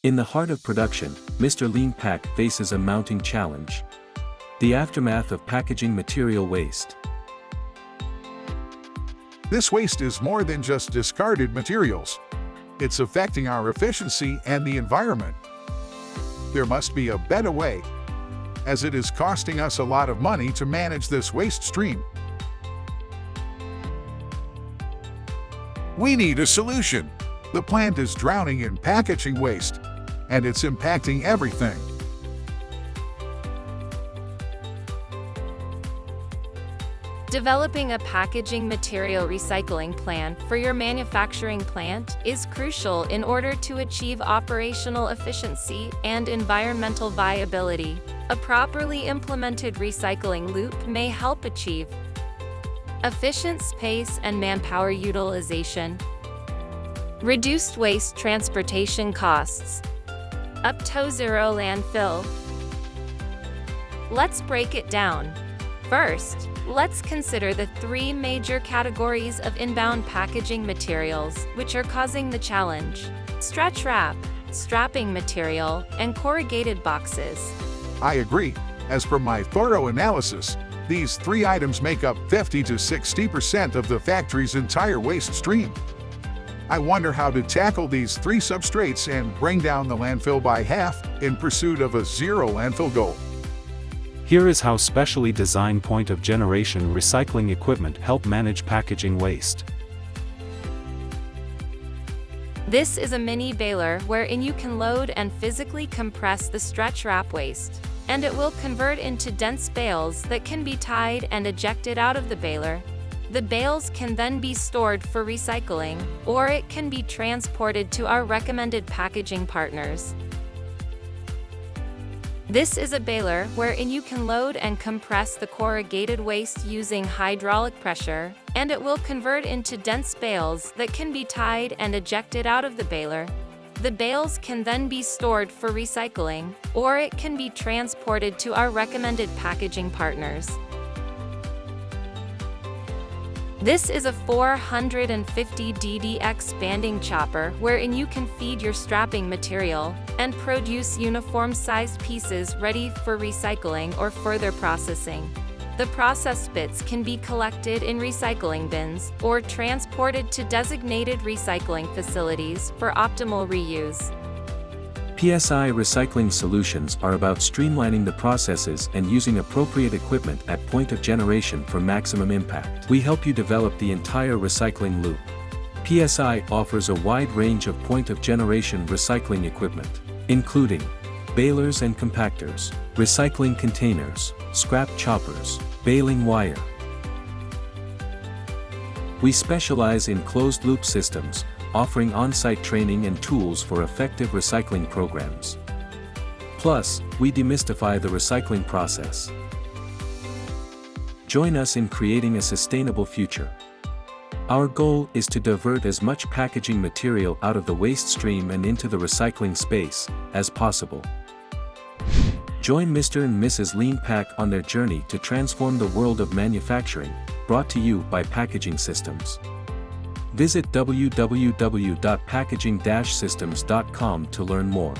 In the heart of production, Mr. Lean Pack faces a mounting challenge. The aftermath of packaging material waste. This waste is more than just discarded materials. It's affecting our efficiency and the environment. There must be a better way, as it is costing us a lot of money to manage this waste stream. We need a solution. The plant is drowning in packaging waste, and it's impacting everything. Developing a packaging material recycling plan for your manufacturing plant is crucial in order to achieve operational efficiency and environmental viability. A properly implemented recycling loop may help achieve efficient space and manpower utilization, reduced waste transportation costs, up to zero landfill. Let's break it down. First, let's consider the three major categories of inbound packaging materials which are causing the challenge: stretch wrap, strapping material, and corrugated boxes. I agree. As per my thorough analysis, these three items make up 50 to 60% of the factory's entire waste stream. I wonder how to tackle these three substrates and bring down the landfill by half in pursuit of a zero landfill goal. Here is how specially designed point-of-generation recycling equipment help manage packaging waste. This is a mini baler wherein you can load and physically compress the stretch wrap waste, and it will convert into dense bales that can be tied and ejected out of the baler. The bales can then be stored for recycling, or it can be transported to our recommended packaging partners. This is a baler wherein you can load and compress the corrugated waste using hydraulic pressure, and it will convert into dense bales that can be tied and ejected out of the baler. The bales can then be stored for recycling, or it can be transported to our recommended packaging partners. This is a 450 DDX banding chopper wherein you can feed your strapping material and produce uniform-sized pieces ready for recycling or further processing. The processed bits can be collected in recycling bins or transported to designated recycling facilities for optimal reuse. PSI Recycling Solutions are about streamlining the processes and using appropriate equipment at point of generation for maximum impact. We help you develop the entire recycling loop. PSI offers a wide range of point of generation recycling equipment, including balers and compactors, recycling containers, scrap choppers, baling wire. We specialize in closed-loop systems, offering on-site training and tools for effective recycling programs. Plus, we demystify the recycling process. Join us in creating a sustainable future. Our goal is to divert as much packaging material out of the waste stream and into the recycling space as possible. Join Mr. and Mrs. Lean Pack on their journey to transform the world of manufacturing, brought to you by Packaging Systems. Visit www.packaging-systems.com to learn more.